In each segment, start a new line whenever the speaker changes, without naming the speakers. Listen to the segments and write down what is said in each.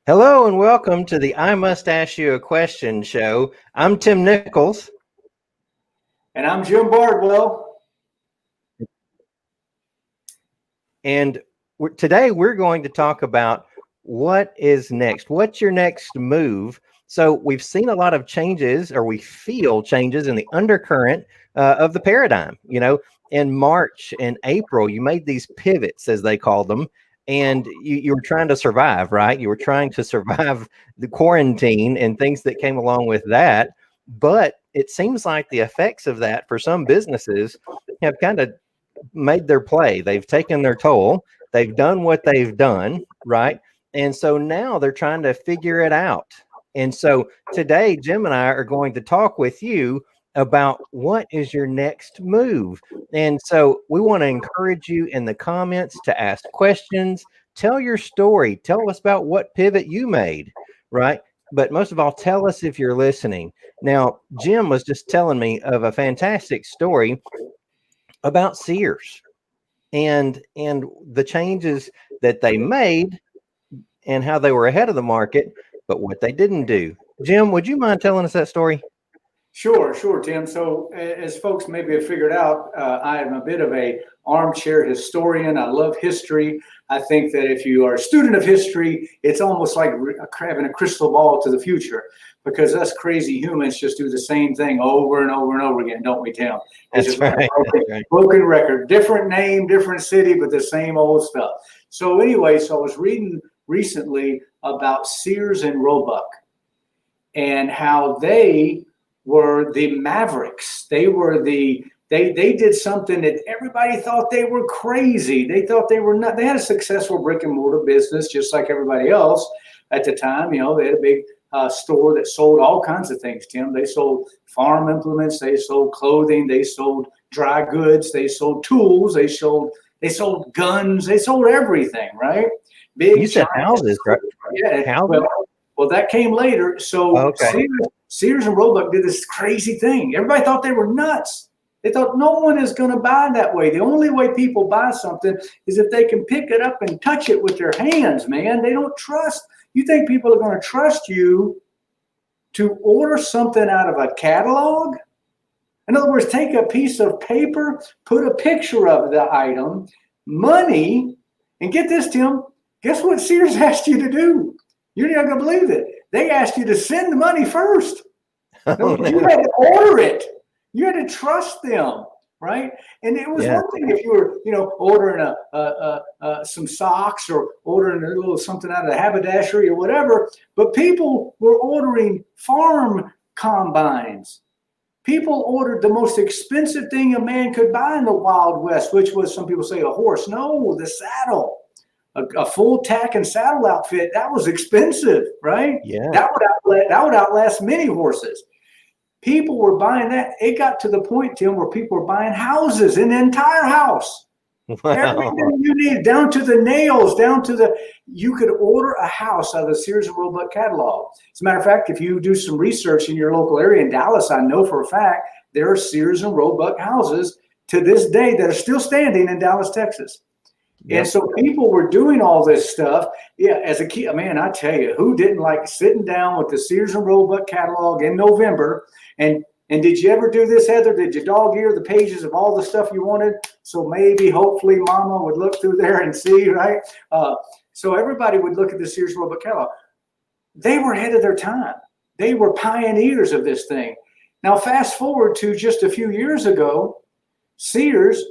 Hello and welcome to the I Must Ask You a Question show. I'm Tim Nichols.
And I'm Jim Bardwell.
And today we're going to talk about what is next. What's your next move? So we've seen a lot of changes, or we feel changes in the undercurrent of the paradigm. In March and April, you made these pivots, as they call them, and you were trying to survive, right? You were trying to survive the quarantine and things that came along with that. But it seems like the effects of that for some businesses have kind of made their play. They've taken their toll. They've done what they've done, right? And so now they're trying to figure it out. And so today, Jim and I are going to talk with you about what is your next move. And so we want to encourage you in the comments to ask questions, tell your story, tell us about what pivot you made, right? But most of all, tell us if you're listening. Now, Jim was just telling me of a fantastic story about Sears and the changes that they made and how they were ahead of the market, but what they didn't do. Jim, would you mind telling us that story?
Sure, Tim. So as folks maybe have figured out, I am a bit of a armchair historian. I love history. I think that if you are a student of history, it's almost like having a crystal ball to the future, because us crazy humans just do the same thing over and over and over again, don't we, Tim? It's
That's right.
Broken record, different name, different city, but the same old stuff. So anyway, I was reading recently about Sears and Roebuck and how they were the mavericks. They did something that everybody thought they were crazy. They thought they were not. They had a successful brick and mortar business just like everybody else at the time. They had a big store that sold all kinds of things, Tim. They sold farm implements, they sold clothing, they sold dry goods, they sold tools, they sold guns, they sold everything, right?
You said houses, right?
Yeah.
Houses?
Well, that came later. So
okay.
Sears and Roebuck did this crazy thing. Everybody thought they were nuts. They thought no one is going to buy that way. The only way people buy something is if they can pick it up and touch it with their hands, man. They don't trust. You think people are going to trust you to order something out of a catalog? In other words, take a piece of paper, put a picture of the item, money, and get this, Tim, guess what Sears asked you to do? You're not going to believe it. They asked you to send the money first.
Oh, no.
You had to order it. You had to trust them, right? And it was one thing if you were, ordering some socks or ordering a little something out of the haberdashery or whatever. But people were ordering farm combines. People ordered the most expensive thing a man could buy in the Wild West, which was, some people say, a horse. No, the saddle. A full tack and saddle outfit, that was expensive, right?
Yeah.
That would outlast many horses. People were buying that. It got to the point, Tim, where people were buying houses, an entire house.
Wow.
Everything you need, down to the nails, you could order a house out of the Sears and Roebuck catalog. As a matter of fact, if you do some research in your local area in Dallas, I know for a fact there are Sears and Roebuck houses to this day that are still standing in Dallas, Texas. Yep. And so people were doing all this stuff. Yeah, as a kid, man, I tell you, who didn't like sitting down with the Sears and Roebuck catalog in November? And did you ever do this, Heather? Did you dog ear the pages of all the stuff you wanted? So maybe, hopefully, Mama would look through there and see, right? So everybody would look at the Sears and Roebuck catalog. They were ahead of their time. They were pioneers of this thing. Now, fast forward to just a few years ago, Sears,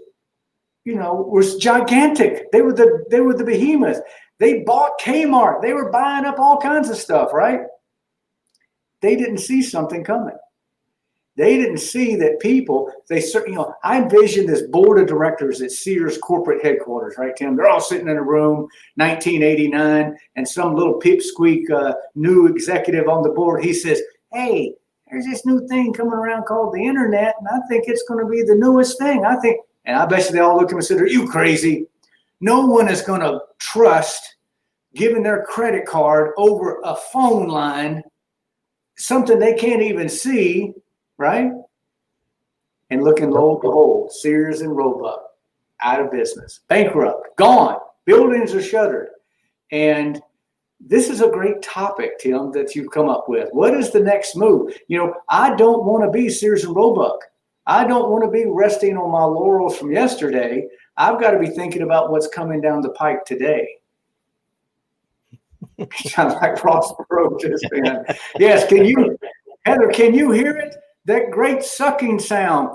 was gigantic. They were the behemoth. They bought Kmart. They were buying up all kinds of stuff, right? They didn't see something coming. They didn't see that people, I envision this board of directors at Sears corporate headquarters, right, Tim? They're all sitting in a room, 1989, and some little pipsqueak new executive on the board, he says, hey, there's this new thing coming around called the internet, and I think it's going to be the newest thing. And I bet you they all look at him and said, are you crazy? No one is going to trust giving their credit card over a phone line, something they can't even see, right? And looking lo and behold, Sears and Roebuck, out of business, bankrupt, gone. Buildings are shuttered. And this is a great topic, Tim, that you've come up with. What is the next move? I don't want to be Sears and Roebuck. I don't want to be resting on my laurels from yesterday. I've got to be thinking about what's coming down the pike today. Sounds like Ross Perot just then. Yes, Heather, can you hear it? That great sucking sound.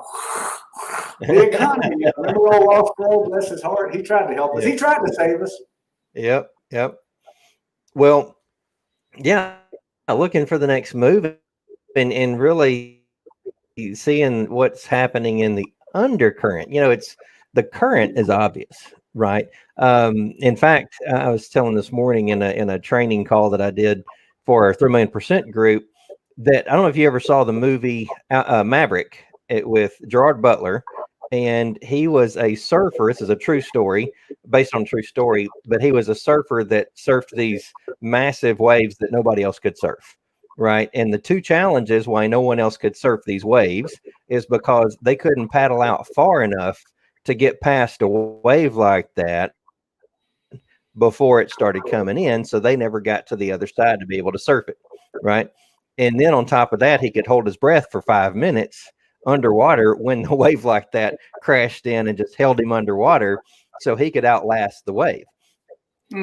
The economy. Remember old Ross Perot, bless his heart? He tried to help us. He tried to save us.
Yep. Well, yeah, looking for the next move and really seeing what's happening in the undercurrent. It's the current is obvious, right? In fact, I was telling this morning in a training call that I did for our 3 Million% group that I don't know if you ever saw the movie Maverick with Gerard Butler. And he was a surfer. This is a true story, based on a true story, but he was a surfer that surfed these massive waves that nobody else could surf, right? And the two challenges why no one else could surf these waves is because they couldn't paddle out far enough to get past a wave like that before it started coming in. So they never got to the other side to be able to surf it, right? And then on top of that, he could hold his breath for 5 minutes underwater when the wave like that crashed in and just held him underwater so he could outlast the wave.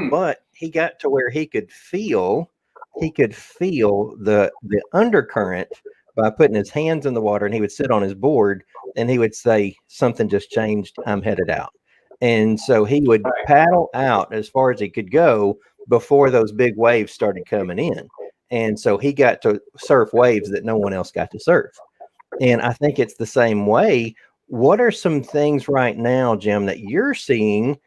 But he got to where he could feel the undercurrent by putting his hands in the water, and he would sit on his board and he would say, something just changed, I'm headed out. And so he would paddle out as far as he could go before those big waves started coming in. And so he got to surf waves that no one else got to surf. And I think it's the same way. What are some things right now, Jim, that you're seeing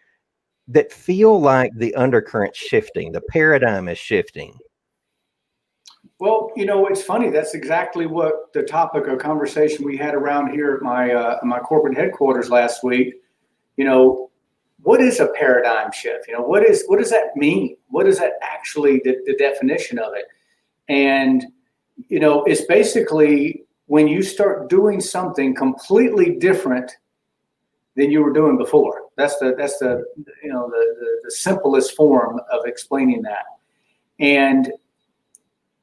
that feel like the undercurrent shifting, the paradigm is shifting?
Well, it's funny. That's exactly what the topic of conversation we had around here at my corporate headquarters last week. What is a paradigm shift? What does that mean? What is that actually, the definition of it? And, it's basically when you start doing something completely different than you were doing before. That's the simplest form of explaining that. And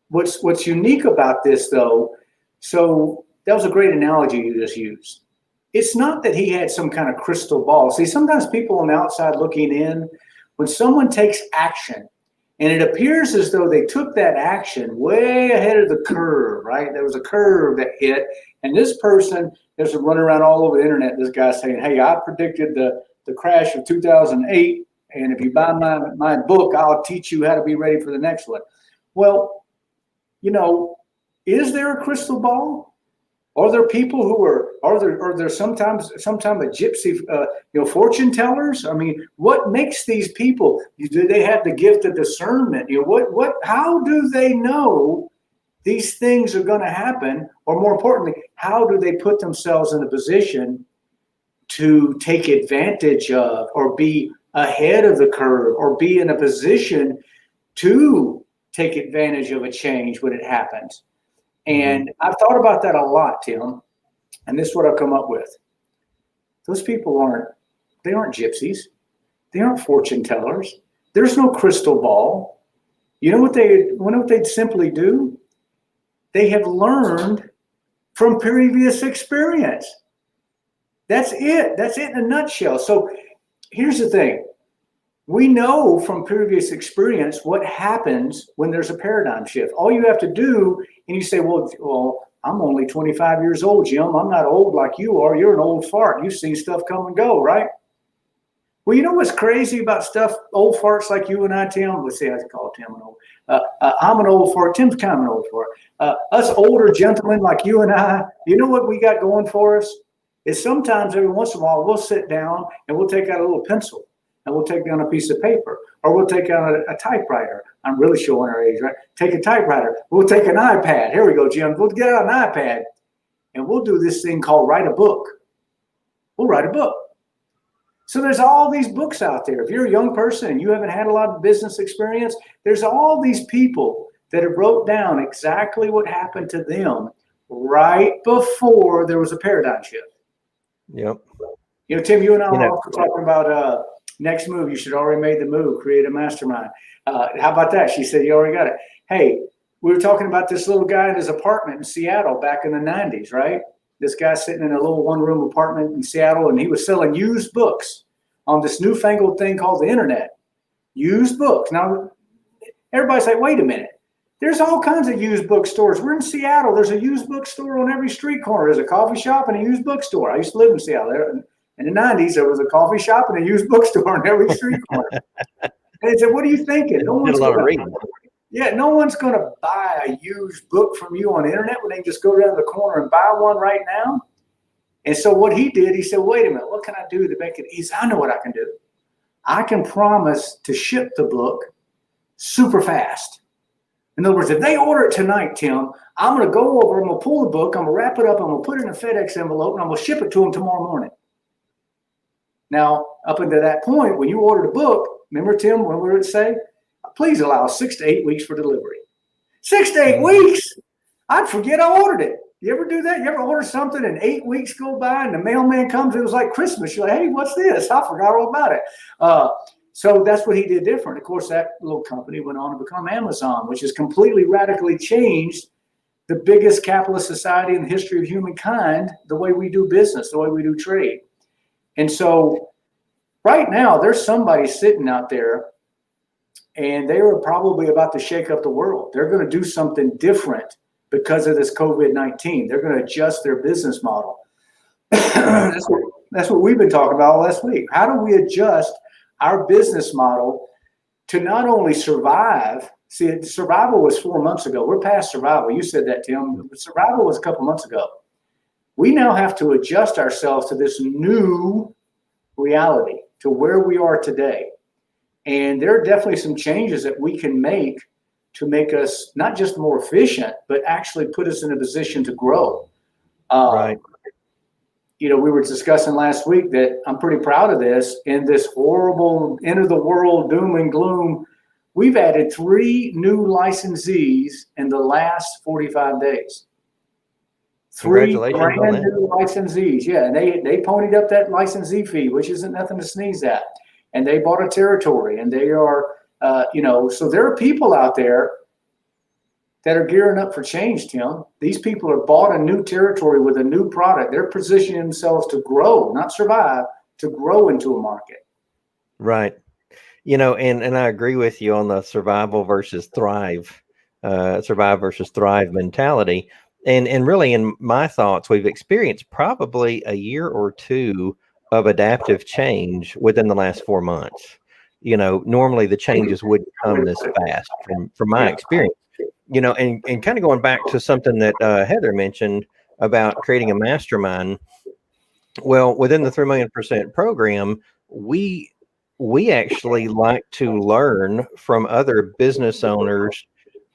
what's unique about this, though, so that was a great analogy you just used. It's not that he had some kind of crystal ball. See, sometimes people on the outside looking in, when someone takes action, and it appears as though they took that action way ahead of the curve, right? There was a curve that hit, and this person, there's a run around all over the internet, this guy saying, hey, I predicted the crash of 2008, and if you buy my book, I'll teach you how to be ready for the next one. Well, is there a crystal ball? Are there people who are there sometimes a gypsy, fortune tellers? I mean, what makes these people? Do they have the gift of discernment? How do they know these things are going to happen? Or more importantly, how do they put themselves in a position to take advantage of, or be ahead of the curve, or be in a position to take advantage of a change when it happens? And I've thought about that a lot, Tim, and this is what I've come up with. Those people aren't gypsies. They aren't fortune tellers. There's no crystal ball. You know what they'd simply do? They have learned from previous experience. That's it. That's it in a nutshell. So here's the thing. We know from previous experience what happens when there's a paradigm shift. All you have to do, and you say, well, I'm only 25 years old, Jim. I'm not old like you are. You're an old fart. You've seen stuff come and go, right? Well, you know what's crazy about stuff, old farts like you and I, Tim? Let's see, I call Tim an old. I'm an old fart. Tim's kind of an old fart. Us older gentlemen like you and I, you know what we got going for us? Is sometimes every once in a while we'll sit down and we'll take out a little pencil. And we'll take down a piece of paper, or we'll take out a typewriter. I'm really showing our age, right? Take a typewriter. We'll take an iPad. Here we go, Jim. We'll get out an iPad, and we'll do this thing called write a book. We'll write a book. So there's all these books out there. If you're a young person and you haven't had a lot of business experience, there's all these people that have wrote down exactly what happened to them right before there was a paradigm shift.
Yep.
Tim, you and I were also talking about Next move, you should already made the move, create a mastermind. How about that? She said, you already got it. Hey, we were talking about this little guy in his apartment in Seattle back in the 90s, right? This guy sitting in a little one-room apartment in Seattle, and he was selling used books on this newfangled thing called the internet. Used books. Now, everybody's like, wait a minute. There's all kinds of used bookstores. We're in Seattle. There's a used bookstore on every street corner. There's a coffee shop and a used bookstore. I used to live in Seattle. In the 90s, there was a coffee shop and a used bookstore on every street corner. And I said, what are you thinking? No one's going to buy a used book from you on the internet when they can just go down the corner and buy one right now. And so what he did, he said, wait a minute, what can I do to make it easy? I know what I can do. I can promise to ship the book super fast. In other words, if they order it tonight, Tim, I'm going to go over, I'm going to pull the book, I'm going to wrap it up, I'm going to put it in a FedEx envelope, and I'm going to ship it to them tomorrow morning. Now, up until that point, when you ordered a book, remember, Tim, what would it say? Please allow 6 to 8 weeks for delivery. 6 to 8 weeks? I'd forget I ordered it. You ever do that? You ever order something and 8 weeks go by and the mailman comes, it was like Christmas. You're like, hey, what's this? I forgot all about it. So that's what he did different. Of course, that little company went on to become Amazon, which has completely radically changed the biggest capitalist society in the history of humankind, the way we do business, the way we do trade. And so right now, there's somebody sitting out there and they are probably about to shake up the world. They're going to do something different because of this COVID-19. They're going to adjust their business model. That's what we've been talking about all last week. How do we adjust our business model to not only survive? See, survival was 4 months ago. We're past survival. You said that, Tim. Survival was a couple months ago. We now have to adjust ourselves to this new reality, to where we are today. And there are definitely some changes that we can make to make us not just more efficient, but actually put us in a position to grow.
Right.
You know, we were discussing last week that I'm pretty proud of this. In this horrible end of the world doom and gloom, we've added 3 new licensees in the last 45 days. 3 brand new licensees. Yeah, and they ponied up that licensee fee, which isn't nothing to sneeze at. And they bought a territory, and they are, so there are people out there that are gearing up for change, Tim. These people are bought a new territory with a new product. They're positioning themselves to grow, not survive, to grow into a market.
Right. You know, and I agree with you on the survive versus thrive mentality. And really, in my thoughts, we've experienced probably a year or two of adaptive change within the last 4 months. You know, normally the changes wouldn't come this fast from my experience. You know, and kind of going back to something that Heather mentioned about creating a mastermind. Well, within the 3 Million% program, we actually like to learn from other business owners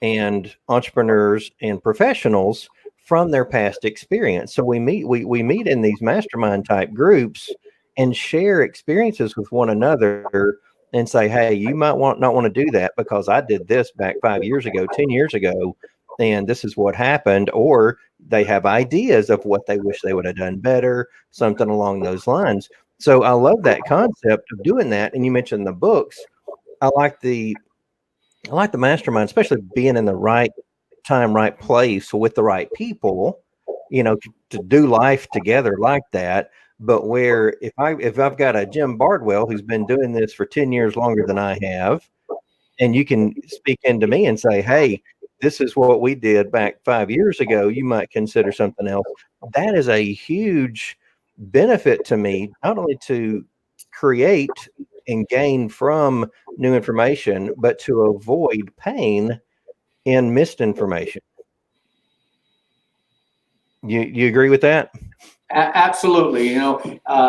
and entrepreneurs and professionals from their past experience. So we meet in these mastermind type groups and share experiences with one another and say, hey, you might not want to do that because I did this back 5 years ago, 10 years ago, and this is what happened. Or they have ideas of what they wish they would have done better, something along those lines. So I love that concept of doing that. And you mentioned the books. I like the mastermind, especially being in the right time, right place with the right people, you know, to do life together like that. But where if I've got a Jim Bardwell who's been doing this for 10 years longer than I have, and you can speak into me and say, hey, this is what we did back 5 years ago, you might consider something else. That is a huge benefit to me, not only to create and gain from new information, but to avoid pain in missed information. You agree with that?
Absolutely. You know,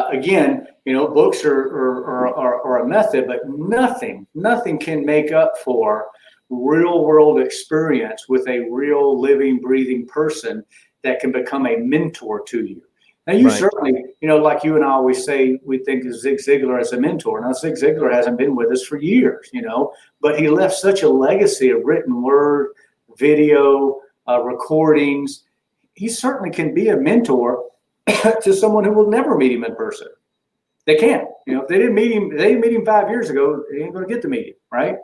again, you know, books are a method, but nothing can make up for real world experience with a real living, breathing person that can become a mentor to you. Now, you certainly, you know, like you and I always say, we think of Zig Ziglar as a mentor. Now, Zig Ziglar hasn't been with us for years, you know, but he left such a legacy of written word, video, recordings. He certainly can be a mentor to someone who will never meet him in person. They can't. If they didn't meet him 5 years ago, they ain't going to get to meet him, right?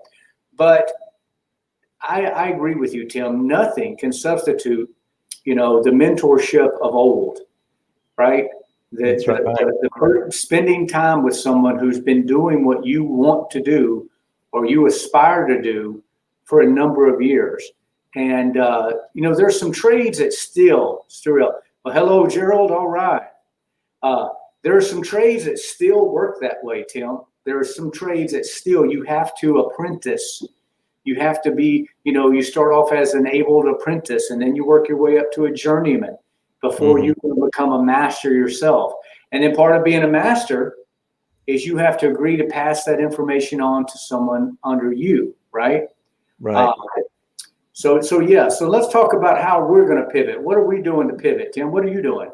But I agree with you, Tim. Nothing can substitute, the mentorship of old, right?
That's right.
The spending time with someone who's been doing what you want to do or you aspire to do for a number of years. And, there's some trades that still, well, hello, Gerald. All right. There are some trades that still work that way, Tim. There are some trades that still you have to apprentice. You have to be, you start off as an able apprentice, and then you work your way up to a journeyman before you can become a master yourself. And then part of being a master is you have to agree to pass that information on to someone under you, right?
Right.
So let's talk about how we're going to pivot. What are we doing to pivot, Tim? What are you doing?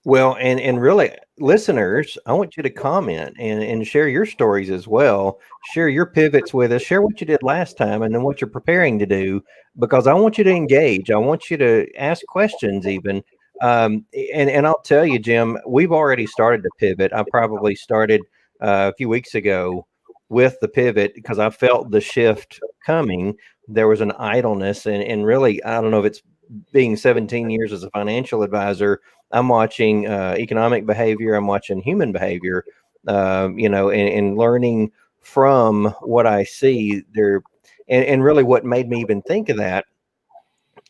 Well, and really, listeners, I want you to comment and share your stories as well. Share your pivots with us. Share what you did last time and then what you're preparing to do, because I want you to engage. I want you to ask questions even. And I'll tell you, Jim, we've already started to pivot. I probably started a few weeks ago with the pivot because I felt the shift coming. There was an idleness, and really, I don't know if it's being 17 years as a financial advisor. I'm watching economic behavior. I'm watching human behavior, and learning from what I see there. And really what made me even think of that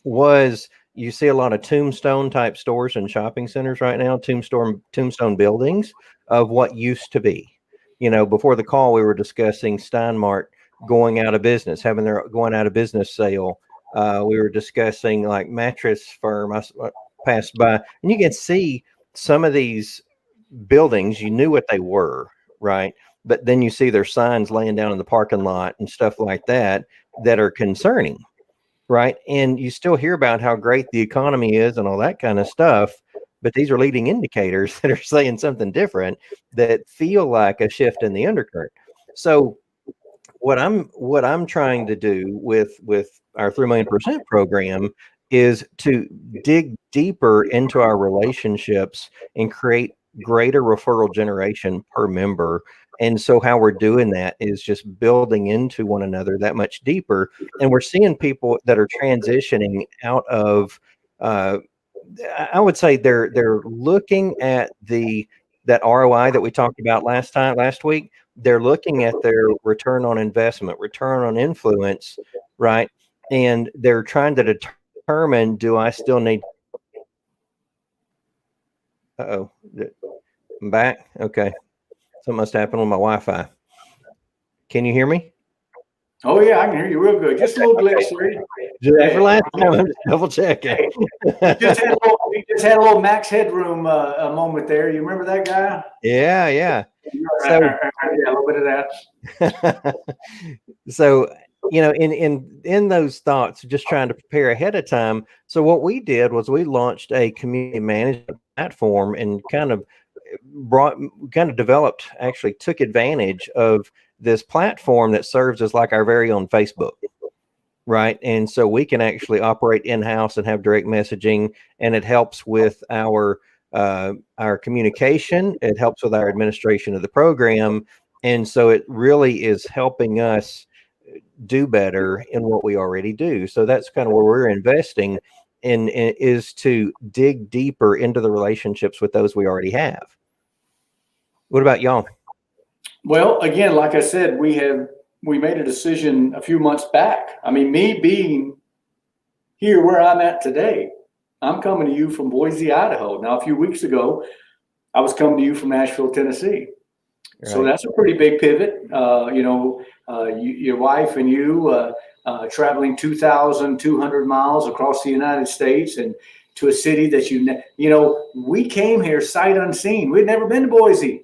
was you see a lot of tombstone type stores and shopping centers right now, tombstone buildings of what used to be. Before the call, we were discussing Steinmart going out of business, having their going out of business sale. We were discussing like mattress firm. I passed by, and you can see some of these buildings, you knew what they were, right? But then you see their signs laying down in the parking lot and stuff like that are concerning, right? And you still hear about how great the economy is and all that kind of stuff, but these are leading indicators that are saying something different that feel like a shift in the undercurrent. So what I'm trying to do with our 3 million % program is to dig deeper into our relationships and create greater referral generation per member. And so how we're doing that is just building into one another that much deeper. And we're seeing people that are transitioning out of, I would say they're looking at that ROI that we talked about last week. They're looking at their return on investment, return on influence, right? And they're trying to determine, do I still need? Uh-oh, I'm back. Okay, something must happen with my Wi-Fi. Can you hear me?
Oh yeah, I can hear you real good. Just a little glitch.
Just for last time, I'm just double checking.
We just had a little Max Headroom a moment there. You remember that guy?
Yeah.
So, yeah, a little bit of that.
So, in those thoughts, just trying to prepare ahead of time. So what we did was we launched a community management platform and kind of developed, actually took advantage of this platform that serves as like our very own Facebook, right? And so we can actually operate in-house and have direct messaging, and it helps with our communication. It helps with our administration of the program. And so it really is helping us do better in what we already do. So that's kind of where we're investing in, is to dig deeper into the relationships with those we already have. What about y'all?
Well, again, like I said, we made a decision a few months back. I mean, me being here where I'm at today, I'm coming to you from Boise, Idaho. Now, a few weeks ago, I was coming to you from Nashville, Tennessee. Right. So that's a pretty big pivot. Your wife and you traveling 2,200 miles across the United States and to a city that we came here sight unseen. We'd never been to Boise.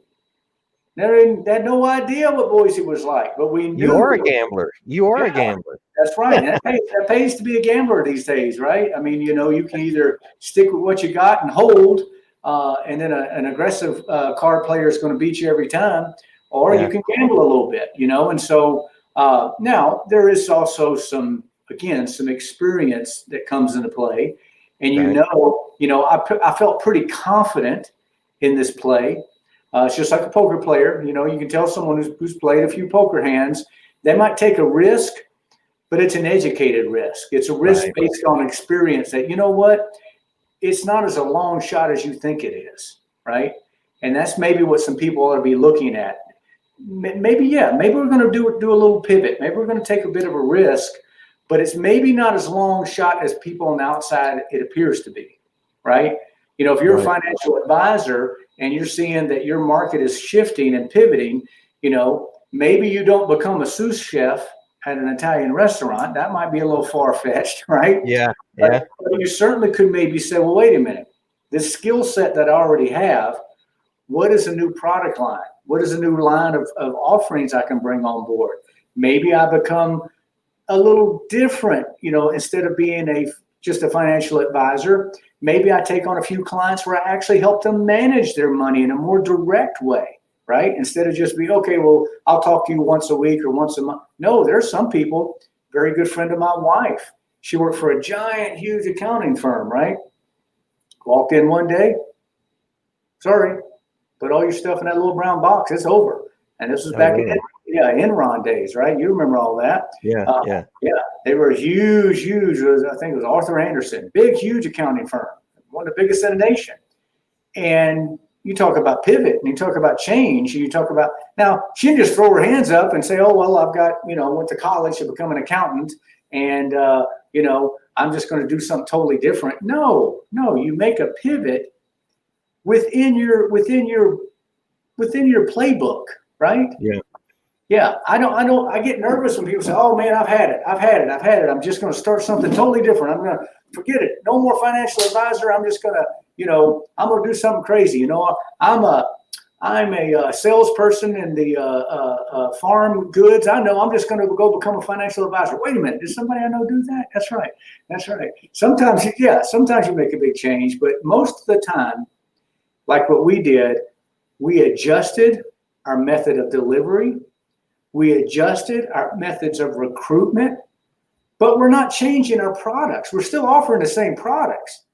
Never had no idea what Boise was like, but we knew.
You are a gambler. You are a gambler.
That's right. That pays to be a gambler these days, right? I mean, you can either stick with what you got and hold, and then an aggressive card player is going to beat you every time, or you can gamble a little bit, And so now there is also some experience that comes into play, and I felt pretty confident in this play. It's just like a poker player. You know, you can tell someone who's played a few poker hands, they might take a risk, but it's an educated risk. It's a risk based on experience that, you know what, it's not as a long shot as you think it is, right? And that's maybe what some people ought to be looking at. Maybe we're going to do a little pivot. Maybe we're going to take a bit of a risk, but it's maybe not as long shot as people on the outside it appears to be, right? You know, if you're a financial advisor and you're seeing that your market is shifting and pivoting, you know, maybe you don't become a sous chef at an Italian restaurant. That might be a little far-fetched, right?
Yeah.
But you certainly could maybe say, well, wait a minute, this skill set that I already have, what is a new product line? What is a new line of offerings I can bring on board? Maybe I become a little different, you know, instead of being just a financial advisor, maybe I take on a few clients where I actually help them manage their money in a more direct way, right? Instead of just being, okay, well, I'll talk to you once a week or once a month. No, there's some people, very good friend of my wife. She worked for a giant, huge accounting firm, right? Walked in one day, sorry, put all your stuff in that little brown box. It's over. And this was back in Enron days, right? You remember all that?
Yeah.
They were huge. I think it was Arthur Anderson, big, huge accounting firm, one of the biggest in the nation. And you talk about pivot, and you talk about change, and you talk about, now she didn't just throw her hands up and say, oh, well, I've got, you know, went to college to become an accountant, and you know, I'm just going to do something totally different. No, you make a pivot within your playbook, right? Yeah. I get nervous when people say, oh man, I've had it. I'm just going to start something totally different. I'm going to forget it. No more financial advisor. I'm just going to, you know, I'm going to do something crazy. You know, I'm a salesperson in the farm goods. I know I'm just going to go become a financial advisor. Wait a minute. Did somebody I know do that? That's right. Sometimes you make a big change, but most of the time, like what we did, we adjusted our method of delivery. We adjusted our methods of recruitment, but we're not changing our products. We're still offering the same products.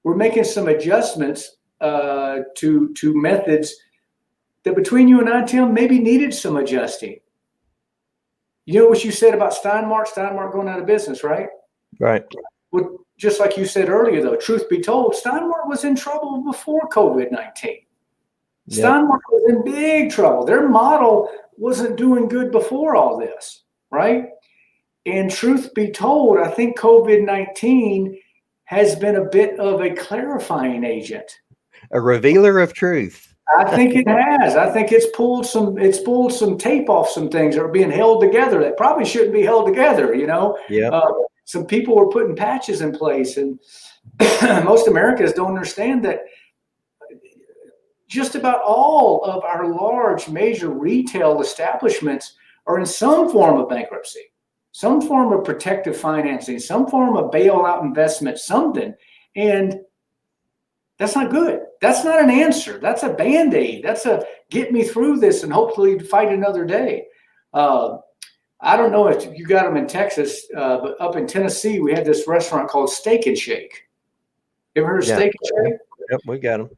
We're making some adjustments to methods that, between you and I, Tim, maybe needed some adjusting. You know what you said about Steinmark going out of business, right?
Right.
Well, just like you said earlier, though, truth be told, Steinmark was in trouble before COVID-19. Steinmark was in big trouble. Their model wasn't doing good before all this, right? And truth be told, I think COVID-19 has been a bit of a clarifying agent.
A revealer of truth.
I think it has. I think it's pulled some tape off some things that are being held together that probably shouldn't be held together, you know? Some people were putting patches in place, and most Americans don't understand that just about all of our large major retail establishments are in some form of bankruptcy, some form of protective financing, some form of bailout investment, something. And that's not good. That's not an answer. That's a Band-Aid. That's a get me through this and hopefully fight another day. I don't know if you got them in Texas, but up in Tennessee, we had this restaurant called Steak and Shake. You ever heard of Steak and Shake?
Yep, we got them.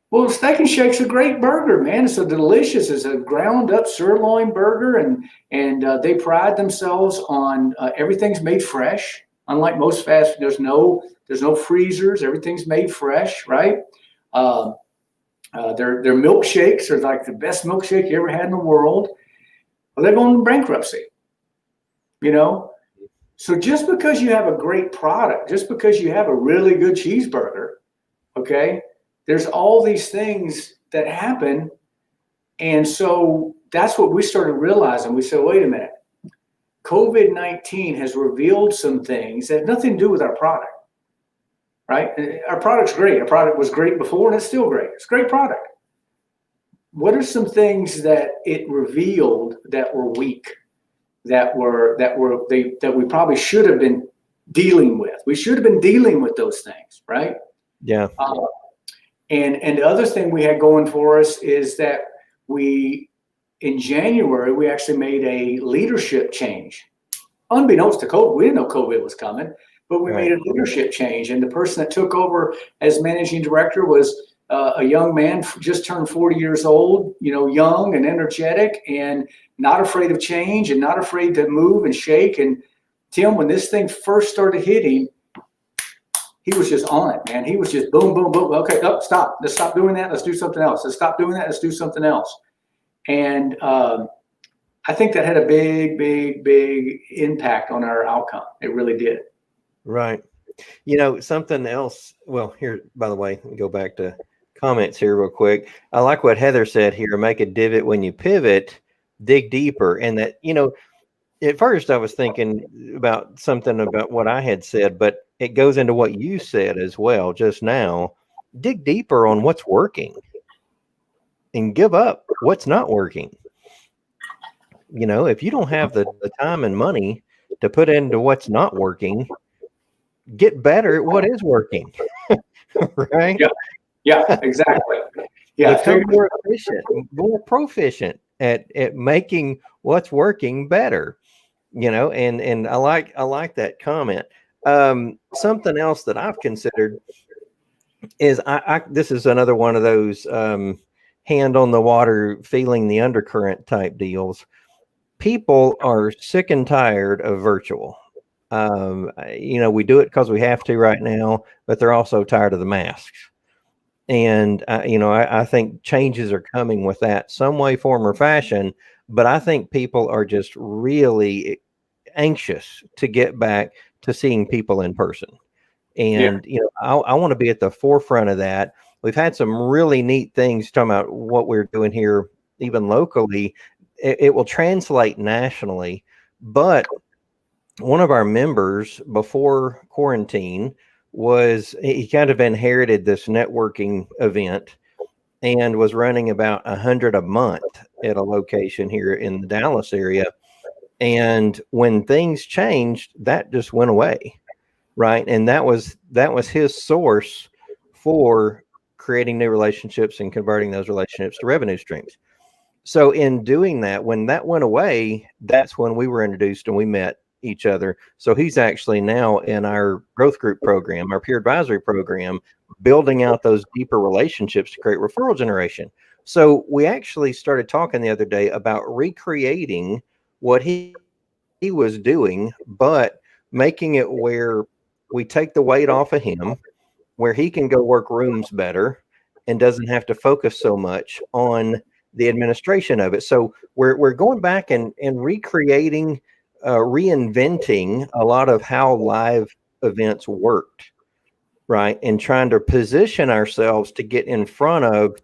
Well, Steak and Shake's a great burger, man. It's it's a ground up sirloin burger, and they pride themselves on everything's made fresh. Unlike most fast food, there's no freezers. Everything's made fresh, right? Their milkshakes are like the best milkshake you ever had in the world. Well, they're going to bankruptcy, you know? So just because you have a great product, just because you have a really good cheeseburger, okay, there's all these things that happen. And so that's what we started realizing. We said, wait a minute, COVID-19 has revealed some things that have nothing to do with our product, right? Our product's great. Our product was great before, and it's still great. It's a great product. What are some things that it revealed that were weak, that we probably should have been dealing with? We should have been dealing with those things, right?
Yeah.
And the other thing we had going for us is that in January, we actually made a leadership change. Unbeknownst to COVID, we didn't know COVID was coming, but we made a leadership change. And the person that took over as managing director was a young man just turned 40 years old, young and energetic and not afraid of change and not afraid to move and shake. And Tim, when this thing first started hitting, he was just on it, man. He was just boom, boom, boom. Okay, stop. Let's stop doing that. Let's do something else. Let's stop doing that. Let's do something else. And I think that had a big, big, big impact on our outcome. It really did.
Right. Something else. Well, here, by the way, let me go back to comments here real quick. I like what Heather said here. Make a divot when you pivot, dig deeper. And that, at first I was thinking about something about what I had said, but it goes into what you said as well just now. Dig deeper on what's working and give up what's not working. If you don't have the time and money to put into what's not working, get better at what is working. Right?
Yeah, exactly. Yeah,
become more efficient, more proficient at making what's working better. And I like that comment. Something else that I've considered is this is another one of those hand on the water, feeling the undercurrent type deals. People are sick and tired of virtual. We do it because we have to right now, but they're also tired of the masks. And, I think changes are coming with that some way, form, or fashion. But I think people are just really anxious to get back to seeing people in person. And, I want to be at the forefront of that. We've had some really neat things talking about what we're doing here, even locally. It will translate nationally. But one of our members before quarantine he kind of inherited this networking event and was running about 100 a month at a location here in the Dallas area. And when things changed, that just went away. Right. And that was his source for creating new relationships and converting those relationships to revenue streams. So in doing that, when that went away, that's when we were introduced and we met each other. So he's actually now in our growth group program, our peer advisory program, building out those deeper relationships to create referral generation. So we actually started talking the other day about recreating what he was doing, but making it where we take the weight off of him, where he can go work rooms better and doesn't have to focus so much on the administration of it. So we're going back and recreating, reinventing a lot of how live events worked, right? And trying to position ourselves to get in front of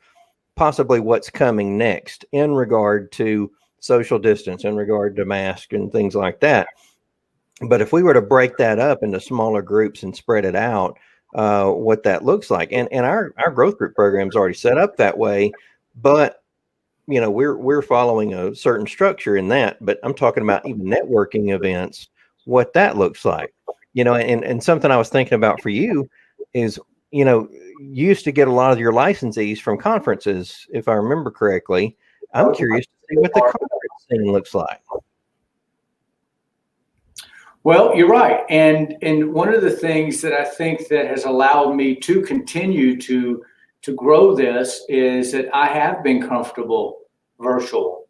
possibly what's coming next in regard to social distance, in regard to mask and things like that. But if we were to break that up into smaller groups and spread it out, what that looks like, and our growth group program is already set up that way, but we're following a certain structure in that. But I'm talking about even networking events, what that looks like, and something I was thinking about for you is, you used to get a lot of your licensees from conferences, if I remember correctly. I'm curious to see what the conference scene looks like.
Well, you're right. And one of the things that I think that has allowed me to continue to grow this is that I have been comfortable virtual.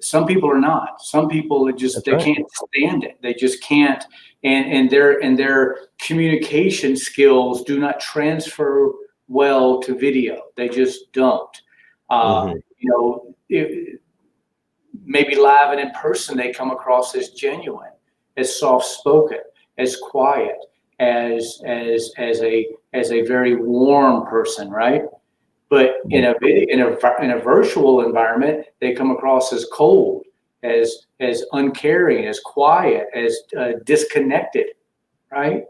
Some people are not. Some people can't stand it. They just can't. And their communication skills do not transfer well to video. They just don't. Maybe live and in person, they come across as genuine, as soft-spoken, as quiet, as a very warm person, right? But in a virtual environment, they come across as cold, as uncaring, as quiet, as disconnected, right?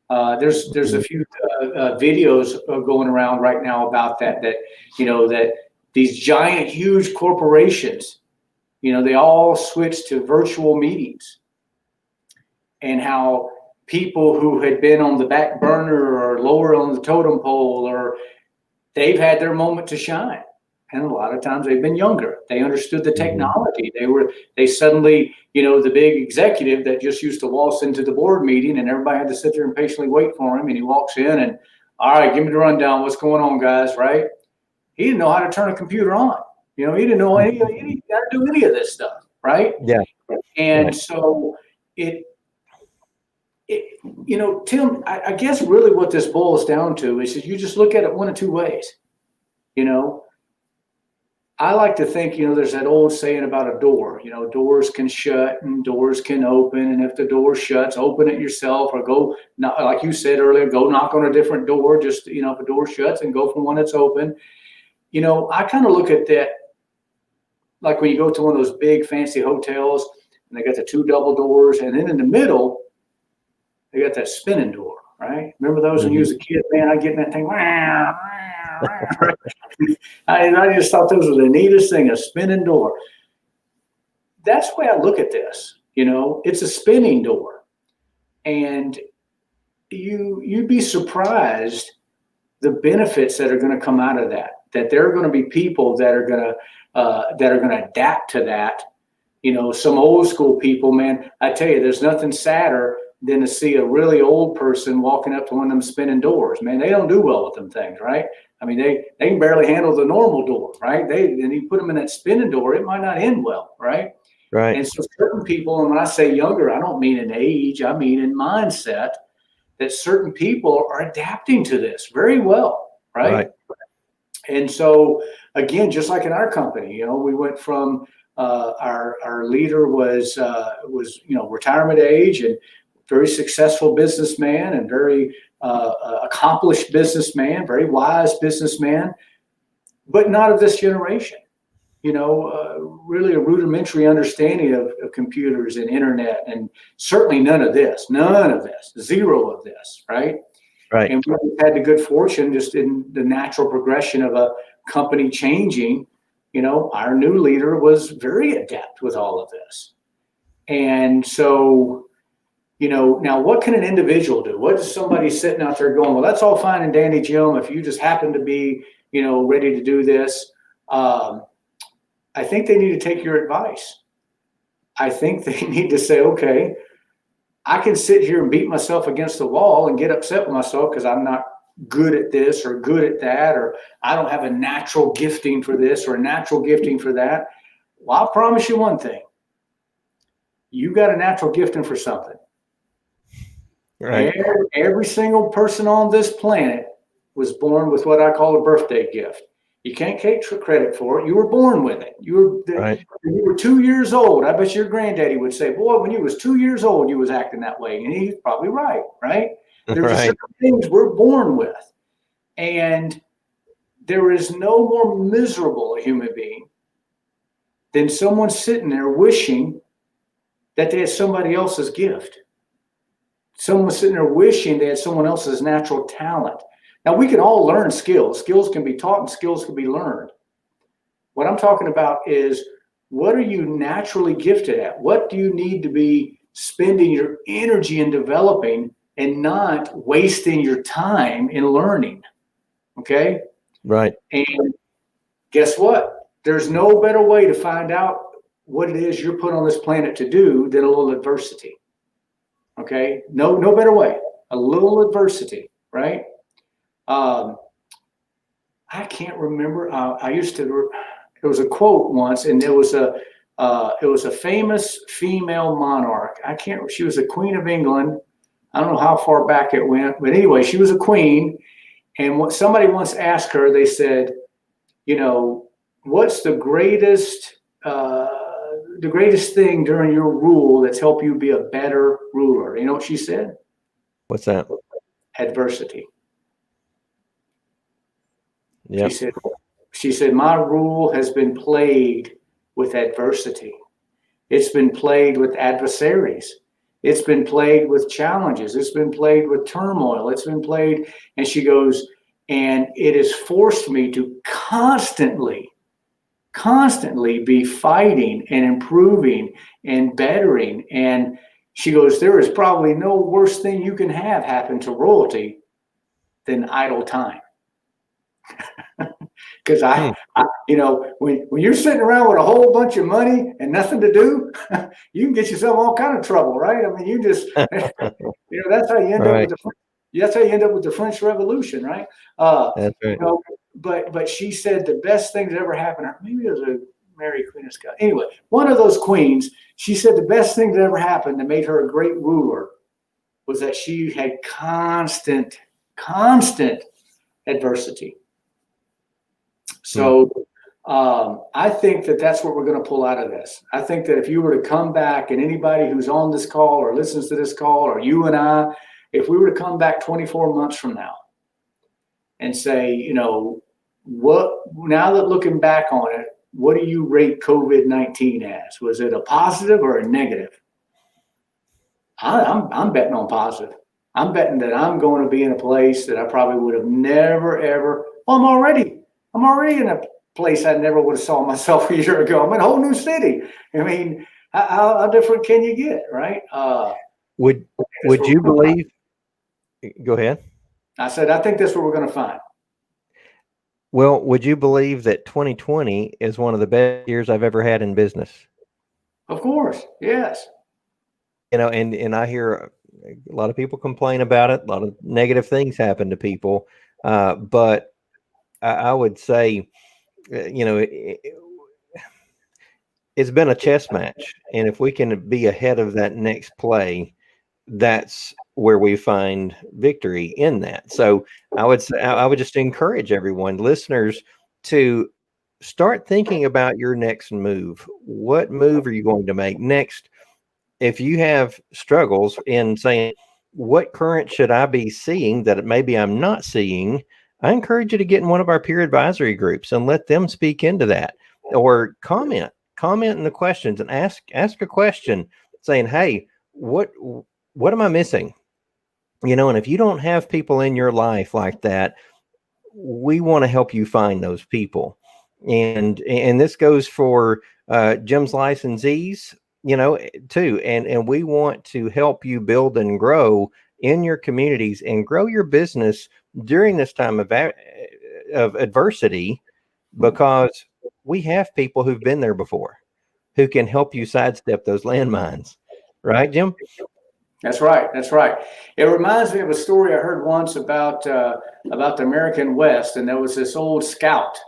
There's a few videos going around right now about that these giant, huge corporations, they all switched to virtual meetings. And how people who had been on the back burner or lower on the totem pole, or they've had their moment to shine. And a lot of times they've been younger. They understood the technology. They suddenly, the big executive that just used to waltz into the board meeting and everybody had to sit there and patiently wait for him. And he walks in and, All right, give me the rundown. What's going on, guys? Right? He didn't know how to turn a computer on. He didn't know he didn't how to do any of this stuff. Right?
Yeah.
And
Right.
so Tim, I guess really what this boils down to is that you just look at it one of two ways. I like to think, there's that old saying about a door, doors can shut and doors can open. And if the door shuts, open it yourself, or go, like you said earlier, go knock on a different door. Just, if a door shuts, and go from one that's open. I kind of look at that like when you go to one of those big fancy hotels and they got the two double doors, and then in the middle, they got that spinning door, right? Remember those when you was a kid, man? I get in that thing. I just thought those were the neatest thing, a spinning door. That's the way I look at this. It's a spinning door. And you'd be surprised the benefits that are going to come out of that there are going to be people that are going to adapt to that. Some old school people, man, I tell you, there's nothing sadder than to see a really old person walking up to one of them spinning doors. Man, they don't do well with them things, right? I mean, they can barely handle the normal door, right? Then you put them in that spinning door, it might not end well, right?
Right.
And so certain people, and when I say younger, I don't mean in age, I mean in mindset, that certain people are adapting to this very well, right? And so, again, just like in our company, we went from our leader was retirement age and very successful businessman and very accomplished businessman, very wise businessman, but not of this generation. Really a rudimentary understanding of computers and internet, and certainly none of this, zero of this, right?
Right.
And we had the good fortune, just in the natural progression of a company changing, our new leader was very adept with all of this. And so, now what can an individual do? What is somebody sitting out there going, well, that's all fine and dandy, Jim, if you just happen to be, ready to do this. I think they need to take your advice. I think they need to say, okay, I can sit here and beat myself against the wall and get upset with myself because I'm not good at this or good at that, or I don't have a natural gifting for this or a natural gifting for that. Well, I'll promise you one thing. You got a natural gifting for something.
Right.
Every single person on this planet was born with what I call a birthday gift. You can't take credit for it. You were born with it. You were 2 years old. I bet your granddaddy would say, boy, when you was 2 years old, you was acting that way. And he's probably right? There's certain things we're born with. And there is no more miserable a human being than someone sitting there wishing that they had somebody else's gift. Someone sitting there wishing they had someone else's natural talent. Now, we can all learn skills. Skills can be taught and skills can be learned. What I'm talking about is, what are you naturally gifted at? What do you need to be spending your energy in developing and not wasting your time in learning? Okay? Right. And guess what? There's no better way to find out what it is you're put on this planet to do than a little adversity. Okay? No better way. A little adversity, right? I can't remember. There was a quote once, and it was a famous female monarch. She was a queen of England. I don't know how far back it went, but anyway, she was a queen. And what somebody once asked her, they said, what's the greatest thing during your rule that's helped you be a better ruler? You know what she said?
What's that?
Adversity.
Yep.
She said, my rule has been plagued with adversity. It's been plagued with adversaries. It's been plagued with challenges. It's been plagued with turmoil. It's been plagued. And she goes, and it has forced me to constantly be fighting and improving and bettering. And she goes, there is probably no worse thing you can have happen to royalty than idle time. Because when you're sitting around with a whole bunch of money and nothing to do, you can get yourself all kind of trouble, right? I mean, you just, that's how you end up with That's how you end up with the French Revolution, right?
That's right.
You know, but she said the best thing that ever happened, or maybe it was a Mary Queen of Scots. Anyway, one of those queens, she said the best thing that ever happened that made her a great ruler was that she had constant adversity. So I think that that's what we're going to pull out of this. I think that if you were to come back, and anybody who's on this call or listens to this call, or you and I, if we were to come back 24 months from now and say, you know, now that looking back on it, what do you rate COVID-19 as? Was it a positive or a negative? I'm betting on positive. I'm betting that I'm going to be in a place that I probably would have never, ever. Well, I'm already in a place I never would have saw myself a year ago. I'm in a whole new city. I mean, how different can you get, right?
Would you believe? Go ahead.
I said, I think that's what we're going to find.
Well, would you believe that 2020 is one of the best years I've ever had in business?
Of course, yes.
You know, and I hear a lot of people complain about it. A lot of negative things happen to people, but I would say, you know, it's been a chess match, and if we can be ahead of that next play, that's where we find victory in that. So I would say, I would just encourage everyone, listeners, to start thinking about your next move. What move are you going to make next? If you have struggles in saying, what current should I be seeing that maybe I'm not seeing, I encourage you to get in one of our peer advisory groups and let them speak into that, or comment in the questions and ask a question saying, hey, what am I missing? You know, and if you don't have people in your life like that, we want to help you find those people. And this goes for Jim's licensees, you know, too. And we want to help you build and grow in your communities and grow your business during this time of adversity, because we have people who've been there before who can help you sidestep those landmines. Right, Jim?
That's right. That's right. It reminds me of a story I heard once about the American West, and there was this old scout,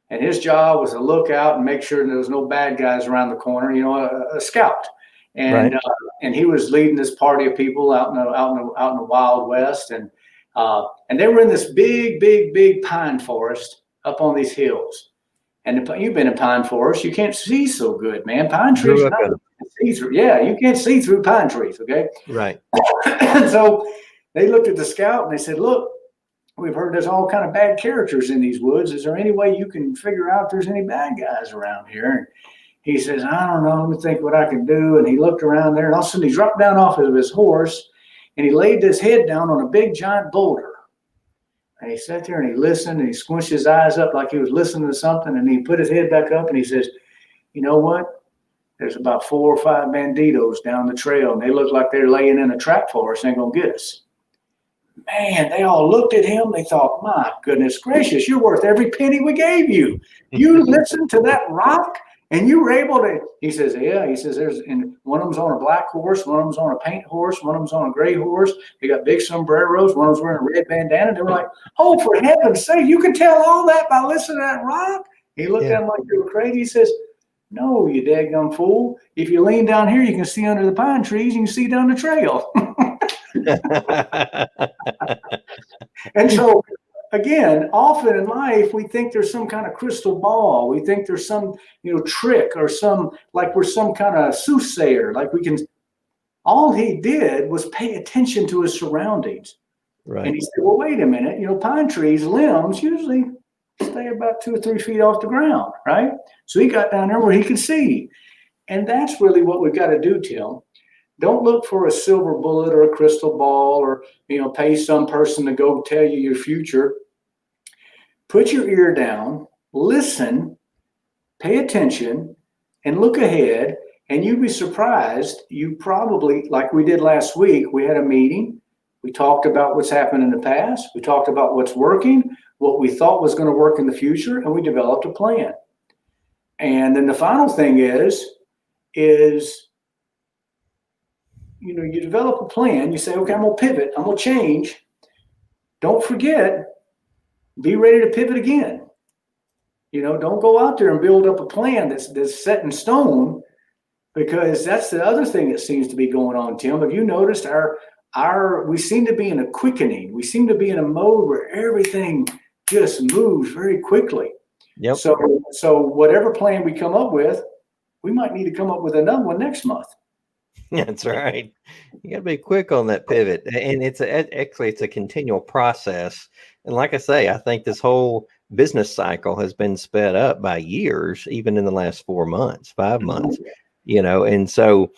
and his job was to look out and make sure there was no bad guys around the corner. You know, a scout, and
Right.
And he was leading this party of people out in the Wild West, and they were in this big pine forest up on these hills. And you've been in pine forest, you can't see so good, man. Pine trees,
Grew up in.
see through. Yeah, you can't see through pine trees. Okay.
Right.
And so they looked at the scout and they said, look, we've heard there's all kind of bad characters in these woods. Is there any way you can figure out if there's any bad guys around here? And he says, I don't know. Let me think what I can do. And he looked around there, and all of a sudden he dropped down off of his horse and he laid his head down on a big giant boulder. And he sat there and he listened and he squinched his eyes up like he was listening to something. And he put his head back up and he says, you know what? There's about 4 or 5 banditos down the trail, and they look like they're laying in a trap for us. Ain't gonna get us. Man, they all looked at him. They thought, my goodness gracious, you're worth every penny we gave you. You listened to that rock and you were able to. He says, yeah. He says, and one of them's on a black horse, one of them's on a paint horse, one of them's on a gray horse. They got big sombreros. One of them's wearing a red bandana. They were like, oh, for heaven's sake, you can tell all that by listening to that rock? He looked at him like they were crazy. He says, no, you daggum fool. If you lean down here, you can see under the pine trees. You can see down the trail. And so, again, often in life, we think there's some kind of crystal ball. We think there's some, trick or like we're some kind of soothsayer. Like we can. All he did was pay attention to his surroundings.
Right.
And he said, well, wait a minute. Pine trees, limbs usually stay about 2 or 3 feet off the ground, right? So he got down there where he could see. And that's really what we've got to do, Tim. Don't look for a silver bullet or a crystal ball or, pay some person to go tell you your future. Put your ear down, listen, pay attention, and look ahead. And you'd be surprised. You probably, like we did last week, we had a meeting. We talked about what's happened in the past. We talked about what's working, what we thought was going to work in the future, and we developed a plan. And then the final thing is you develop a plan. You say, okay, I'm going to pivot. I'm going to change. don't forget, be ready to pivot again. Don't go out there and build up a plan that's set in stone, because that's the other thing that seems to be going on, Tim. Have you noticed we seem to be in a quickening. We seem to be in a mode where everything just moves very quickly.
Yep.
So whatever plan we come up with, we might need to come up with another one next month.
That's right. You got to be quick on that pivot, and it's a continual process. And like I say, I think this whole business cycle has been sped up by years, even in the last 4 months, 5 months. And so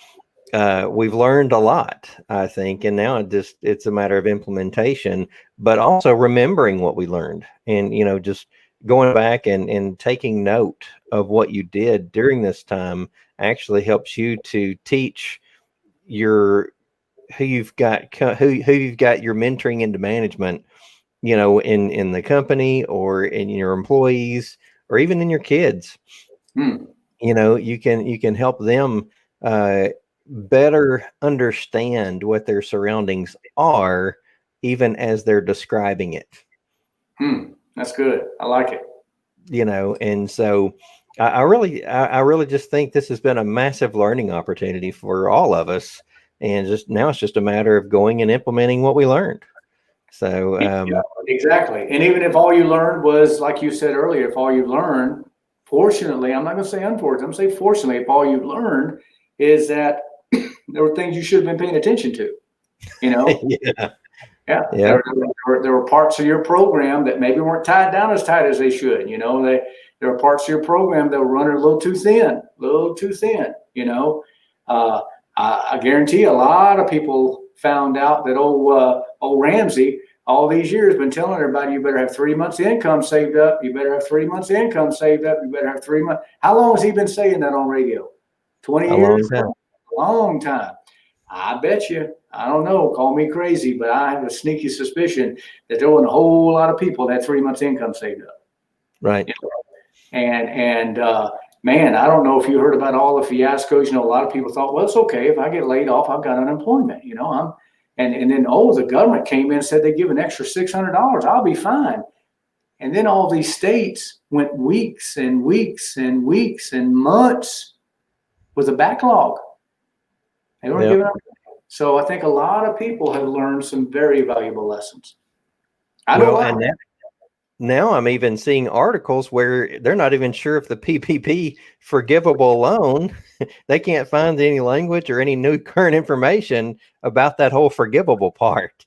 we've learned a lot, I think, and now it's a matter of implementation, but also remembering what we learned, and just going back and taking note of what you did during this time actually helps you to teach who you've got your mentoring into management, in the company or in your employees or even in your kids. You can help them better understand what their surroundings are, even as they're describing it.
That's good. I like it.
And so I really just think this has been a massive learning opportunity for all of us. And now it's just a matter of going and implementing what we learned. So
exactly. And even if all you learned was, like you said earlier, if all you learned, fortunately, I'm not going to say unfortunately, I'm going to say fortunately, if all you learned is that there were things you should have been paying attention to, Yeah. There were parts of your program that maybe weren't tied down as tight as they should. There were parts of your program that were running a little too thin. I guarantee a lot of people found out that old Ramsey all these years been telling everybody, you better have 3 months income saved up. You better have 3 months income saved up. You better have 3 months. How long has he been saying that on radio? 20 years? A long time. I bet you, I don't know, call me crazy, but I have a sneaky suspicion that there wasn't a whole lot of people that had 3 months income saved up.
Right.
And man, I don't know if you heard about all the fiascos. A lot of people thought, well, it's okay if I get laid off, I've got unemployment. And then the government came in and said they give an extra $600, I'll be fine. And then all these states went weeks and weeks and weeks and months with a backlog. They weren't giving up. So I think a lot of people have learned some very valuable lessons.
And now I'm even seeing articles where they're not even sure if the PPP forgivable loan, they can't find any language or any new current information about that whole forgivable part.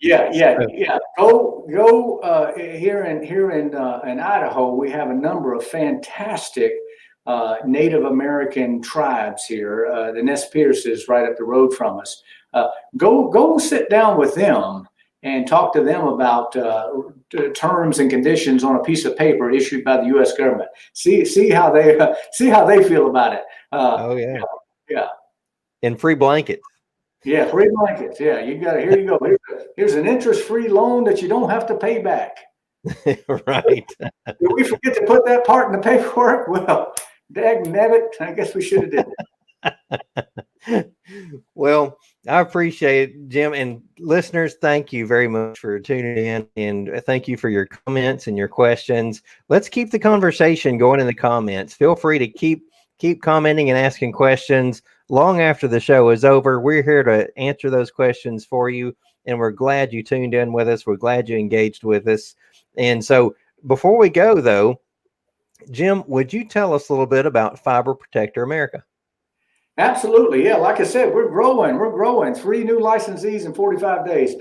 Yeah. Go here in Idaho, we have a number of fantastic Native American tribes here. The Nez Perce is right up the road from us. Go sit down with them and talk to them about terms and conditions on a piece of paper issued by the U.S. government. See how they feel about it. Yeah.
And free blankets.
Yeah, free blankets. Yeah, here you go. Here's an interest-free loan that you don't have to pay back.
Right.
Did we forget to put that part in the paperwork? Well, dagnabbit, I guess we should have did it.
Well, I appreciate it, Jim. And listeners, thank you very much for tuning in. And thank you for your comments and your questions. Let's keep the conversation going in the comments. Feel free to keep commenting and asking questions long after the show is over. We're here to answer those questions for you. And we're glad you tuned in with us. We're glad you engaged with us. And so before we go, though, Jim, would you tell us a little bit about Fiber Protector America?
Absolutely. Yeah. Like I said, we're growing 3 new licensees in 45 days.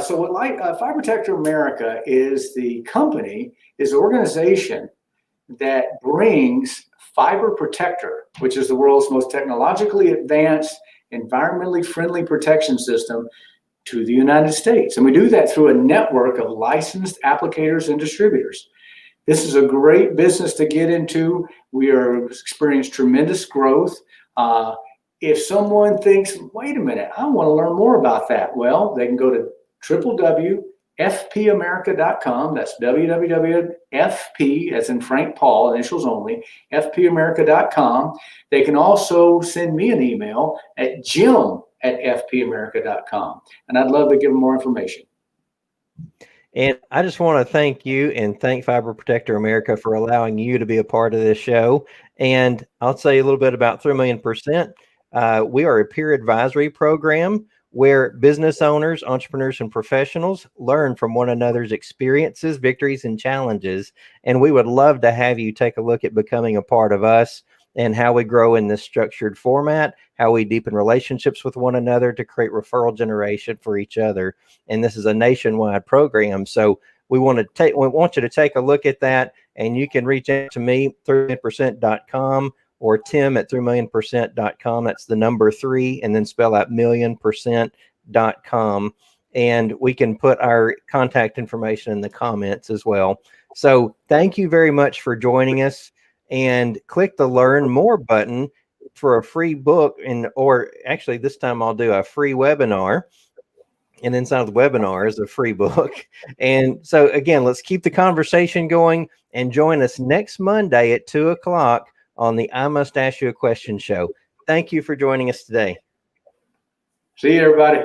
So what Fiber Protector America is the organization that brings Fiber Protector, which is the world's most technologically advanced, environmentally friendly protection system, to the United States. And we do that through a network of licensed applicators and distributors. This is a great business to get into. We are experiencing tremendous growth. If someone thinks, wait a minute, I want to learn more about that, well, they can go to www.fpamerica.com. That's www.fp, as in Frank Paul, initials only, fpamerica.com. They can also send me an email at jim@fpamerica.com. And I'd love to give them more information.
And I just want to thank you and thank Fiber Protector America for allowing you to be a part of this show. And I'll tell you a little bit about 3 Million Percent. We are a peer advisory program where business owners, entrepreneurs, and professionals learn from one another's experiences, victories, and challenges. And we would love to have you take a look at becoming a part of us and how we grow in this structured format, how we deepen relationships with one another to create referral generation for each other. And this is a nationwide program. So we want you to take a look at that, and you can reach out to me, 3millionpercent.com, or Tim at 3millionpercent.com. That's the number 3, and then spell out millionpercent.com. And we can put our contact information in the comments as well. So thank you very much for joining us, and click the Learn More button for a free book, or actually this time I'll do a free webinar. And inside of the webinar is a free book. And so again, let's keep the conversation going, and join us next Monday at 2:00 on the I Must Ask You a Question show. Thank you for joining us today.
See you, everybody.